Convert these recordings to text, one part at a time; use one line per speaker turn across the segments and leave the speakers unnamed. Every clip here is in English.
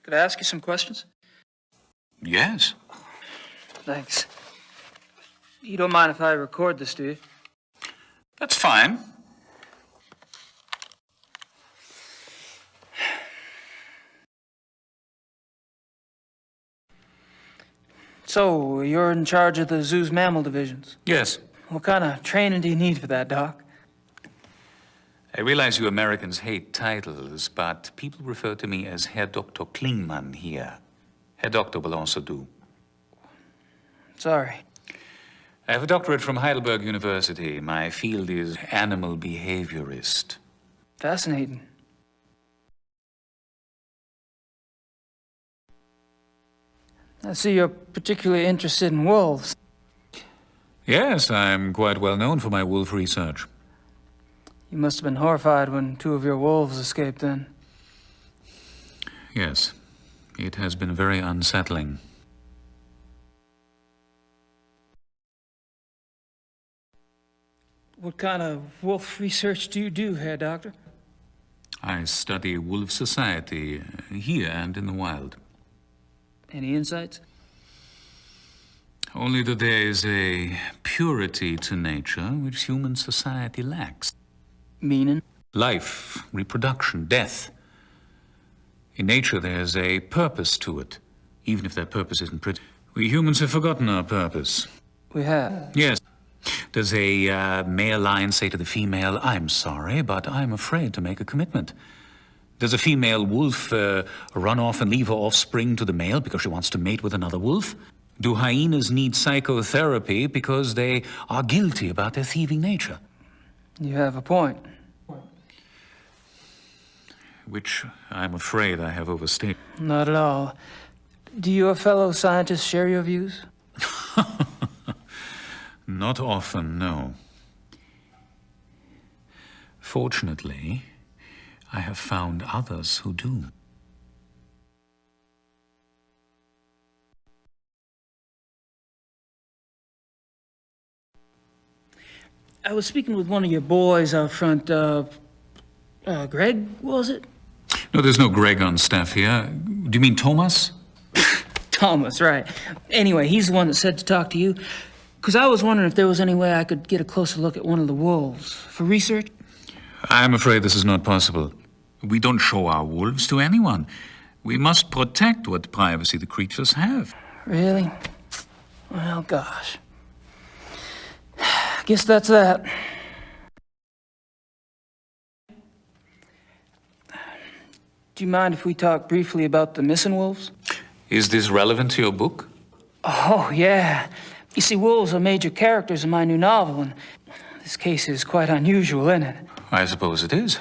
Could I ask you some questions?
Yes.
Thanks. You don't mind if I record this, do you?
That's fine.
So, you're in charge of the zoo's mammal divisions?
Yes.
What kind of training do you need for that, Doc?
I realize you Americans hate titles, but people refer to me as Herr Dr. Klingmann here. Herr Doctor will also do.
Sorry.
I have a doctorate from Heidelberg University. My field is animal behaviorist.
Fascinating. I see you're particularly interested in wolves.
Yes, I'm quite well known for my wolf research.
You must have been horrified when 2 of your wolves escaped then.
Yes, it has been very unsettling.
What kind of wolf research do you do, Herr Doctor?
I study wolf society here and in the wild.
Any insights?
Only that there is a purity to nature which human society lacks.
Meaning?
Life, reproduction, death. In nature, there's a purpose to it, even if that purpose isn't pretty. We humans have forgotten our purpose.
We have.
Yes. Does a male lion say to the female, "I'm sorry, but I'm afraid to make a commitment"? Does a female wolf run off and leave her offspring to the male because she wants to mate with another wolf? Do hyenas need psychotherapy because they are guilty about their thieving nature?
You have a point.
Which I'm afraid I have overstated.
Not at all. Do your fellow scientists share your views?
Not often, no. Fortunately, I have found others who do.
I was speaking with one of your boys out front, Greg, was it?
No, there's no Greg on staff here. Do you mean Thomas?
Thomas, right. Anyway, he's the one that said to talk to you. Because I was wondering if there was any way I could get a closer look at one of the wolves for research.
I'm afraid this is not possible. We don't show our wolves to anyone. We must protect what privacy the creatures have.
Really? Well, gosh. Guess that's that. Do you mind if we talk briefly about the missing wolves?
Is this relevant to your book?
Oh, yeah. You see, wolves are major characters in my new novel, and this case is quite unusual, isn't it?
I suppose it is.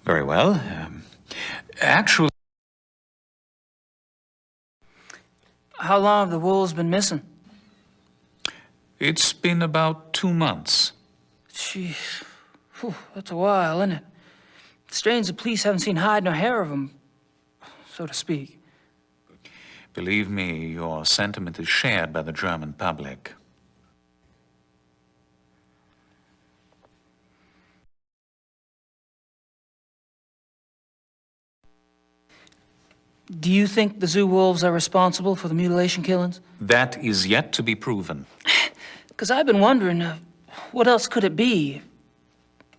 Very well. Actually...
How long have the wolves been missing?
It's been about 2 months.
Jeez. Whew, that's a while, isn't it? Strange the police haven't seen hide nor hair of them, so to speak.
Believe me, your sentiment is shared by the German public.
Do you think the zoo wolves are responsible for the mutilation killings?
That is yet to be proven.
Because I've been wondering, what else could it be?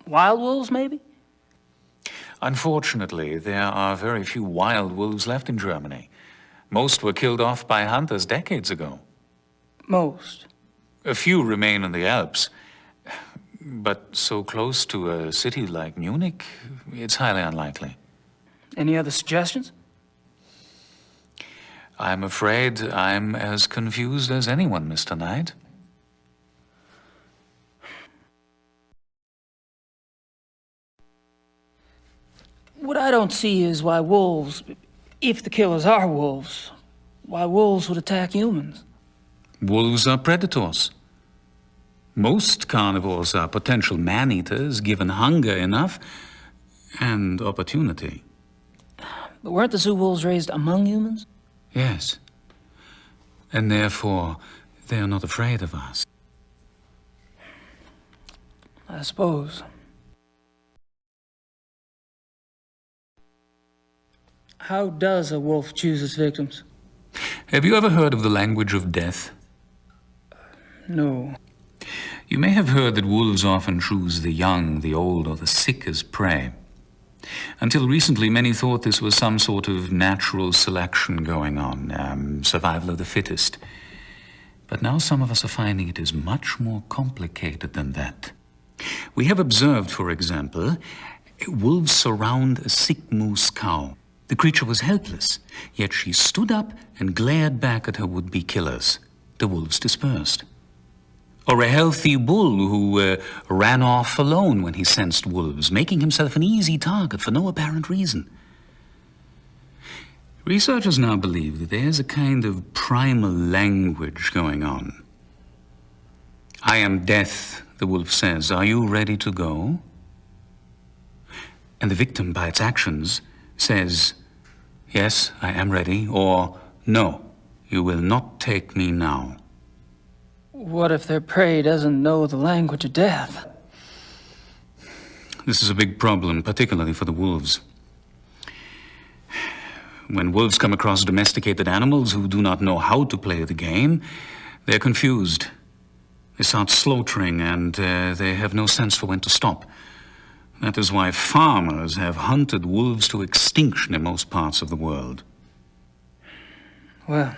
Wild wolves, maybe?
Unfortunately, there are very few wild wolves left in Germany. Most were killed off by hunters decades ago.
Most?
A few remain in the Alps. But so close to a city like Munich, it's highly unlikely.
Any other suggestions?
I'm afraid I'm as confused as anyone, Mr. Knight.
What I don't see is why wolves, if the killers are wolves, why wolves would attack humans.
Wolves are predators. Most carnivores are potential man-eaters given hunger enough and opportunity.
But weren't the zoo wolves raised among humans?
Yes. And therefore, they are not afraid of us.
I suppose. How does a wolf choose its victims?
Have you ever heard of the language of death?
No.
You may have heard that wolves often choose the young, the old, or the sick as prey. Until recently, many thought this was some sort of natural selection going on, survival of the fittest. But now some of us are finding it is much more complicated than that. We have observed, for example, wolves surround a sick moose cow. The creature was helpless, yet she stood up and glared back at her would-be killers. The wolves dispersed. Or a healthy bull who ran off alone when he sensed wolves, making himself an easy target for no apparent reason. Researchers now believe that there's a kind of primal language going on. "I am death," the wolf says. "Are you ready to go?" And the victim, by its actions, says, "Yes, I am ready," or "No, you will not take me now."
What if their prey doesn't know the language of death?
This is a big problem, particularly for the wolves. When wolves come across domesticated animals who do not know how to play the game, they're confused. They start slaughtering and they have no sense for when to stop. That is why farmers have hunted wolves to extinction in most parts of the world.
Well,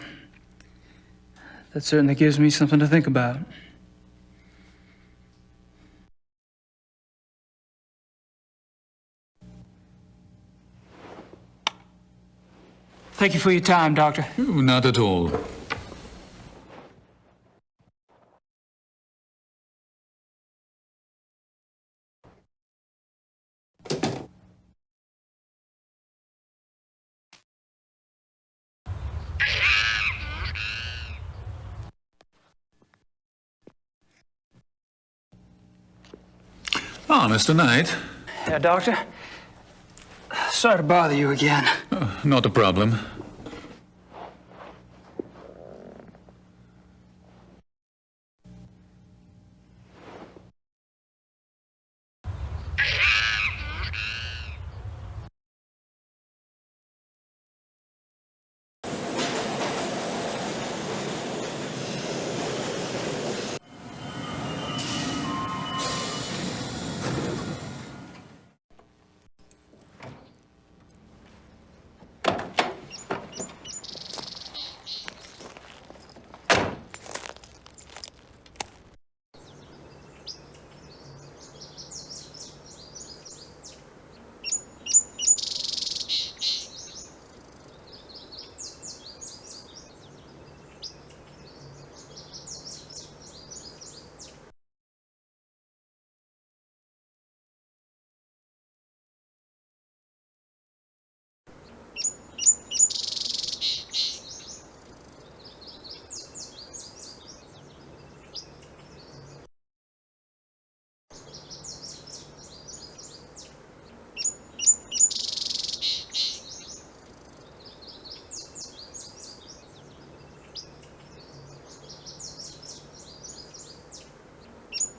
that certainly gives me something to think about. Thank you for your time, Doctor.
Not at all. Ah, Mr. Knight.
Yeah, Doctor? Sorry to bother you again.
Not a problem.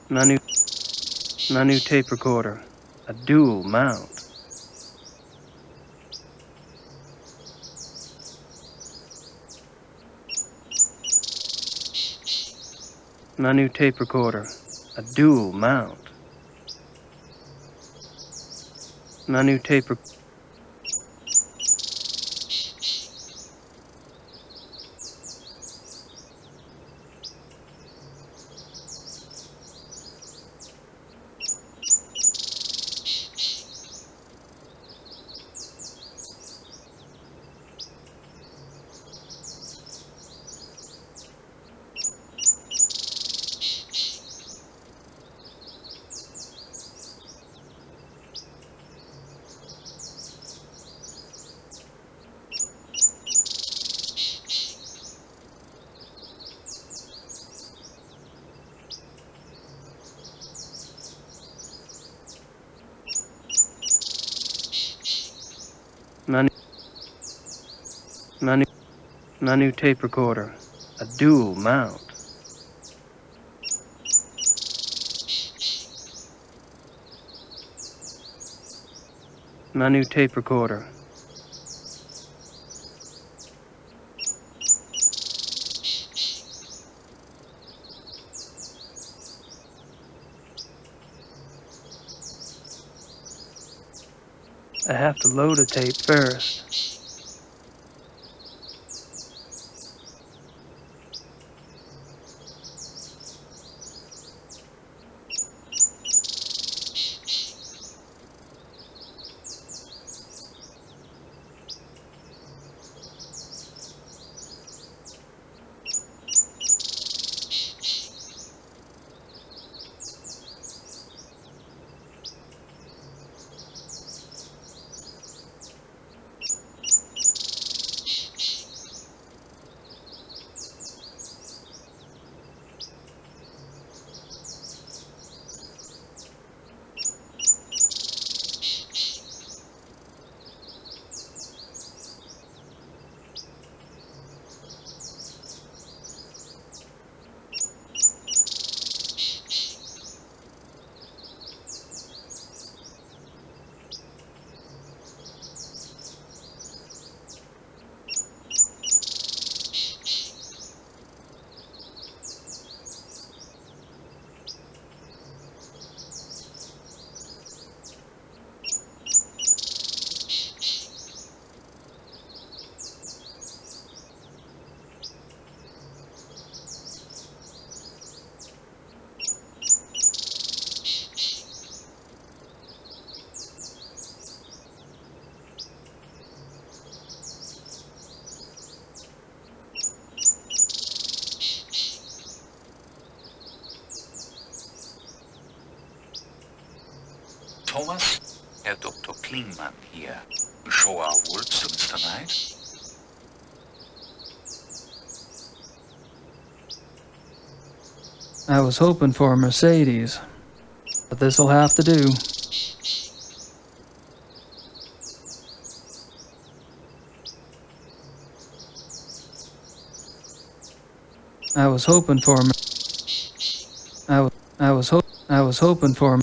My new tape recorder, a dual mount. My new tape recorder, a dual mount. My new tape recorder. My new tape recorder, a dual mount. My new tape recorder, I have to load a tape first.
Thomas, Herr Dr. Klingmann hier. Show our wolves to Mr. Knight.
I was hoping for a Mercedes, but this'll have to do. I was hoping for I was hoping for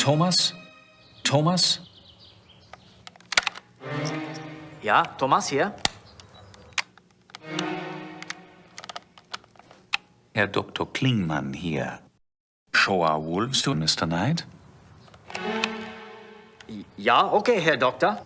Thomas? Thomas?
Ja, Thomas hier.
Herr Dr. Klingmann hier. Show our wolves to Mr. Knight.
Ja, okay, Herr Doktor.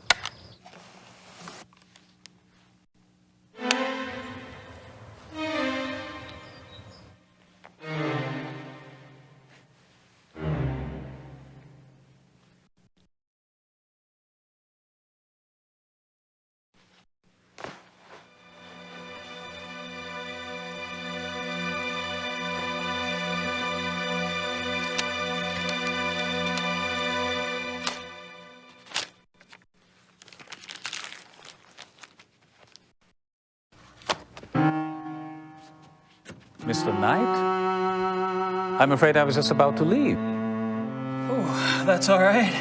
Mr. Knight? I'm afraid I was just about to leave.
Oh, that's all right.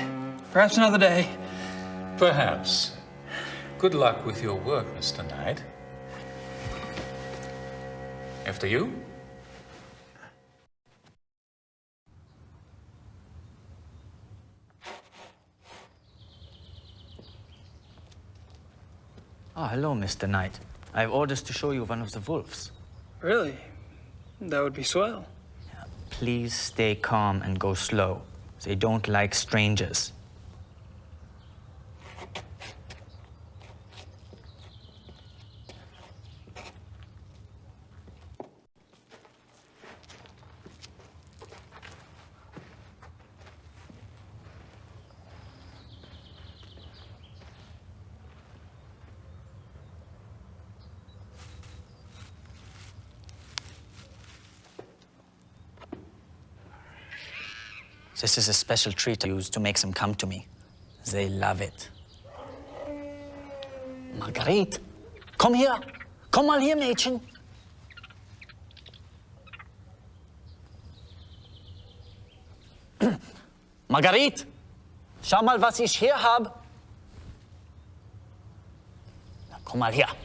Perhaps another day.
Perhaps. Good luck with your work, Mr. Knight. After you?
Oh, hello, Mr. Knight. I have orders to show you one of the wolves.
Really? That would be swell.
Please stay calm and go slow. They don't like strangers. This is a special treat I use to make them come to me. They love it. Marguerite, komm hier. Komm mal hier, Mädchen. Marguerite, schau mal, was ich hier habe. Komm mal her.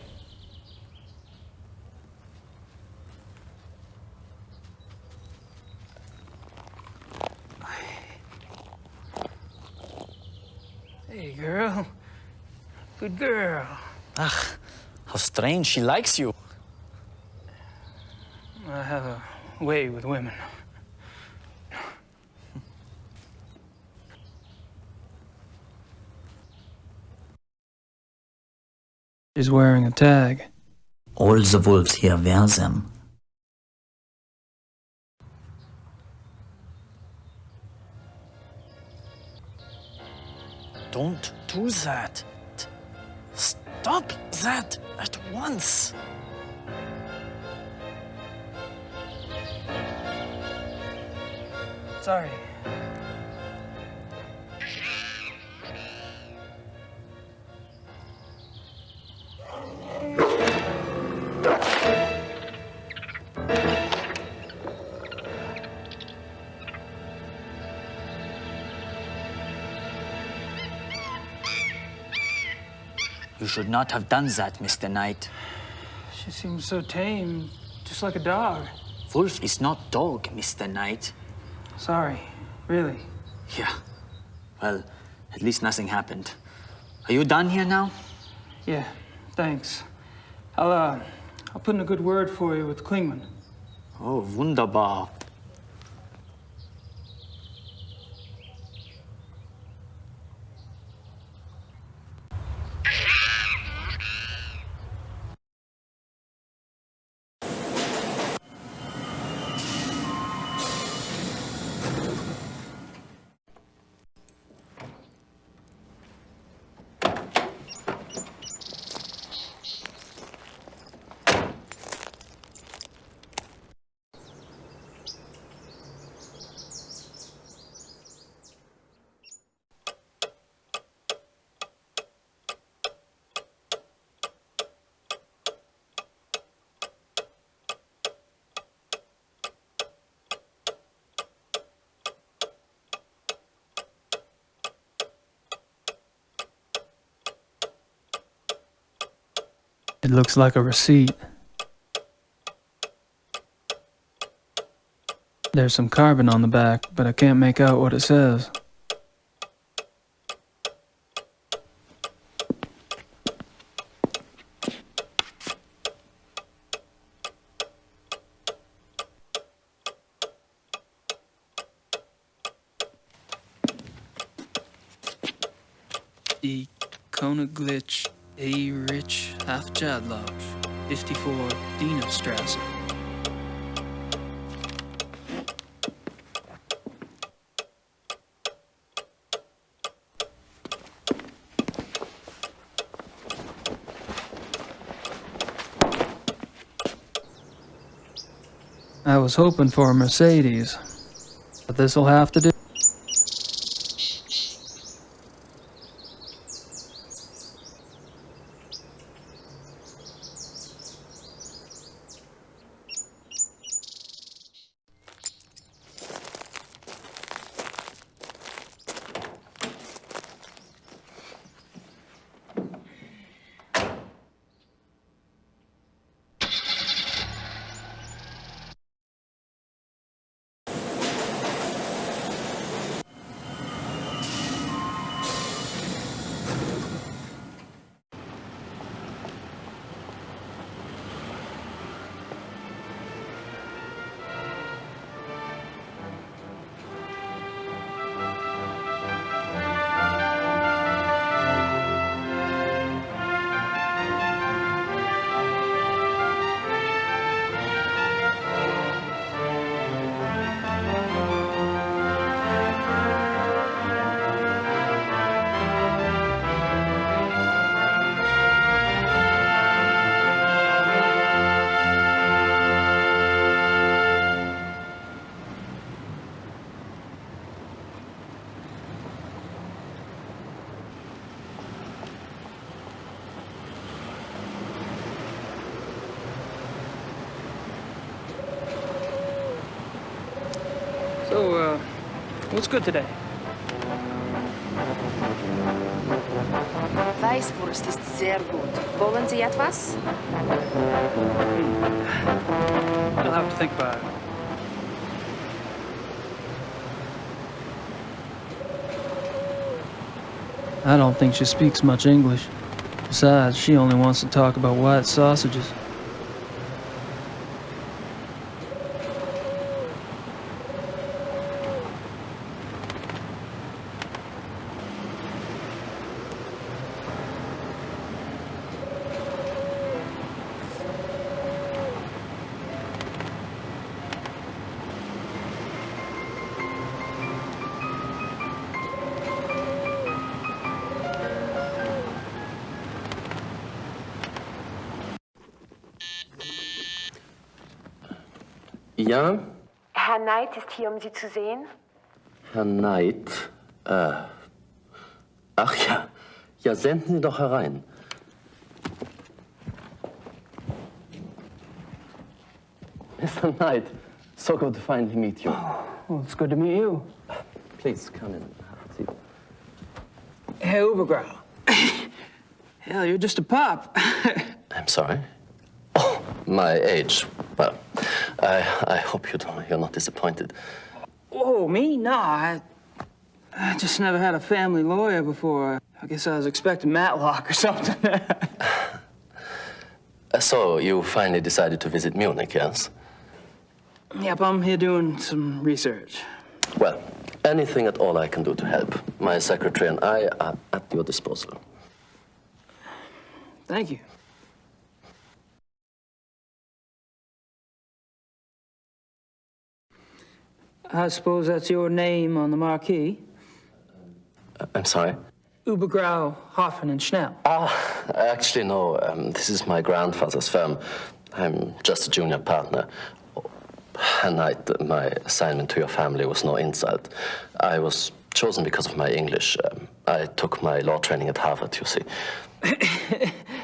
Hey, girl. Good girl.
Ach, how strange, she likes you.
I have a way with women. She's wearing a tag.
All the wolves here wear them. Don't do that. Stop that at once.
Sorry.
You should not have done that, Mr. Knight.
She seems so tame, just like a dog.
Wolf is not dog, Mr. Knight.
Sorry, really.
Yeah. Well, at least nothing happened. Are you done here now?
Yeah, thanks. I'll put in a good word for you with Klingman.
Oh, wunderbar.
It looks like a receipt. There's some carbon on the back, but I can't make out what it says. Die Königlich Rich Hafjadlodge, 54 Dienerstrasse. I was hoping for a Mercedes, but this'll have to do. So, what's good today?
Weißwurst ist sehr gut. Wollen Sie etwas?
I'll have to think about it. I don't think she speaks much English. Besides, she only wants to talk about white sausages.
Ja,
Herr Knight ist hier, um Sie zu sehen.
Herr Knight. Ach ja. Ja, senden Sie doch herein. Mr. Knight, so good to finally meet you.
Well, it's good to meet you.
Please, come in. Have a seat.
Hey, Ubergrau. Hell, you're just a pup.
I'm sorry. Oh, my age. Well, I hope you're not disappointed.
Oh, me? No, I just never had a family lawyer before. I guess I was expecting Matlock or something.
So, you finally decided to visit Munich, yes?
Yep, I'm here doing some research.
Well, anything at all I can do to help. My secretary and I are at your disposal.
Thank you. I suppose that's your name on the marquee.
I'm sorry?
Ubergrau, Hoffen and Schnell.
Actually, no. This is my grandfather's firm. I'm just a junior partner. And my assignment to your family was no insult. I was chosen because of my English. I took my law training at Harvard, you see.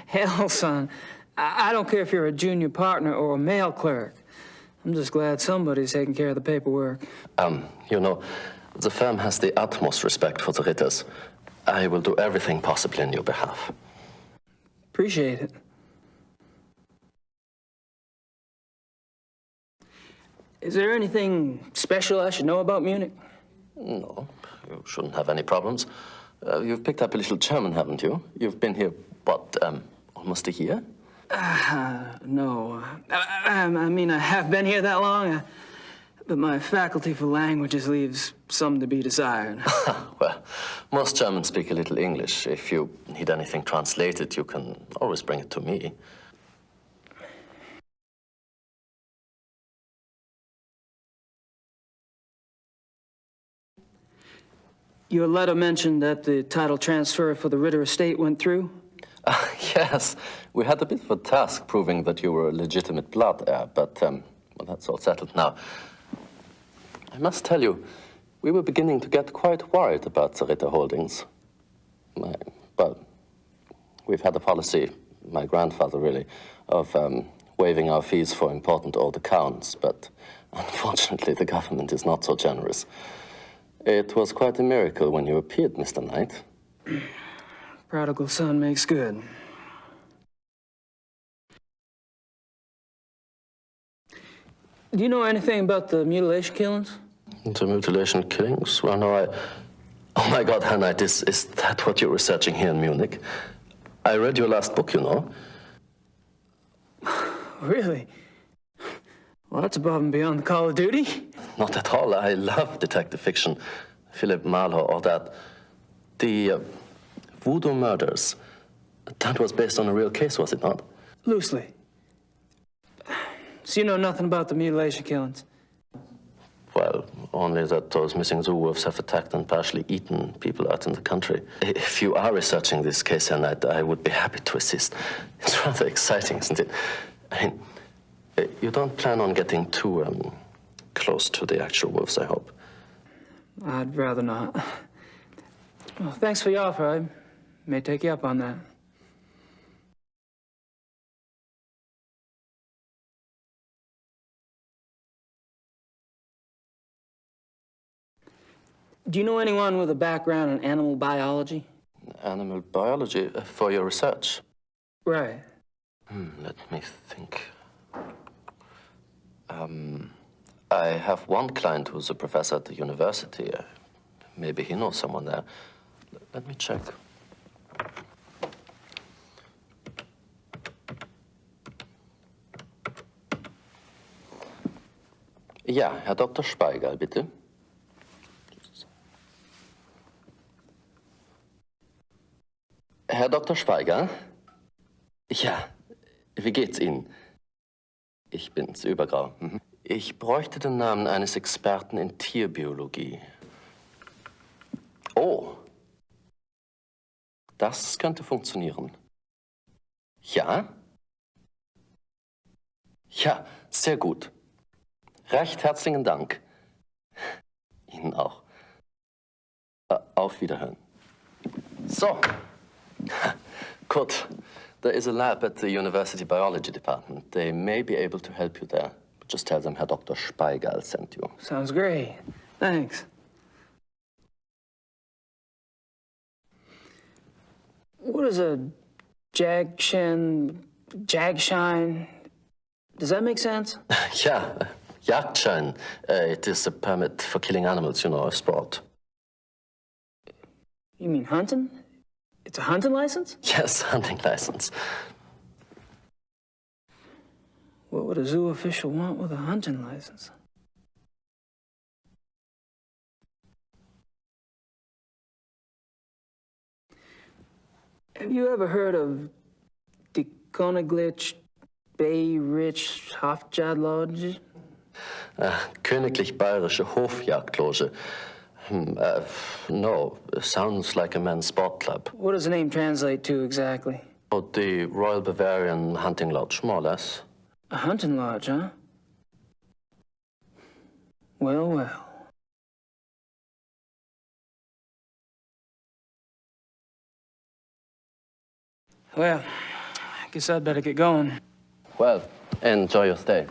Hell, son. I don't care if you're a junior partner or a mail clerk. I'm just glad somebody's taking care of the paperwork.
You know, the firm has the utmost respect for the Ritters. I will do everything possible in your behalf.
Appreciate it. Is there anything special I should know about Munich?
No, you shouldn't have any problems. You've picked up a little German, haven't you? You've been here, what, almost a year?
No. I mean, I have been here that long, but my faculty for languages leaves some to be desired.
Well, most Germans speak a little English. If you need anything translated, you can always bring it to me.
Your letter mentioned that the title transfer for the Ritter estate went through?
Yes, we had a bit of a task proving that you were a legitimate blood heir, but well, that's all settled now. I must tell you, we were beginning to get quite worried about the Ritter holdings. Well, we've had a policy, my grandfather really, of waiving our fees for important old accounts, but unfortunately the government is not so generous. It was quite a miracle when you appeared, Mr. Knight.
Prodigal son makes good. Do you know anything about the mutilation killings?
The mutilation killings? Well, no, Oh my God, Herr Knight, is that what you're researching here in Munich? I read your last book, you know.
Really? Well, that's above and beyond the call of duty.
Not at all. I love detective fiction. Philip Marlowe, all that. The Voodoo murders. That was based on a real case, was it not?
Loosely. So you know nothing about the mutilation killings?
Well, only that those missing zoo wolves have attacked and partially eaten people out in the country. If you are researching this case, Herr Knight, I would be happy to assist. It's rather exciting, isn't it? I mean, you don't plan on getting too close to the actual wolves, I hope.
I'd rather not. Well, thanks for your offer. I may take you up on that. Do you know anyone with a background in animal biology?
Animal biology for your research?
Right.
Let me think. I have one client who's a professor at the university. Maybe he knows someone there. Let me check. Ja, Herr Dr. Speigal, bitte. Herr Dr. Speigal? Ja, wie geht's Ihnen? Ich bin's, Übergrau. Ich bräuchte den Namen eines Experten in Tierbiologie. Oh, das könnte funktionieren. Ja? Ja, sehr gut. Recht herzlichen Dank. Ihnen auch. Auf Wiederhören. So. Good. There is a lab at the University Biology Department. They may be able to help you there. But just tell them Herr Dr. Speigal sent you.
Sounds great. Thanks. What is a jagshine? Does that make sense?
Yeah, Jagdschein. It is a permit for killing animals, you know, a sport.
You mean hunting? It's a hunting license?
Yes, hunting license.
What would a zoo official want with a hunting license? Have you ever heard of the Königlich Bayerische Hofjagdloge?
Königlich Bayerische Hofjagdloge. No, sounds like a men's sport club.
What does the name translate to exactly?
Oh, the Royal Bavarian Hunting Lodge, more or less.
A hunting lodge, huh? Well, well. Well, I guess I'd better get going.
Well, enjoy your stay.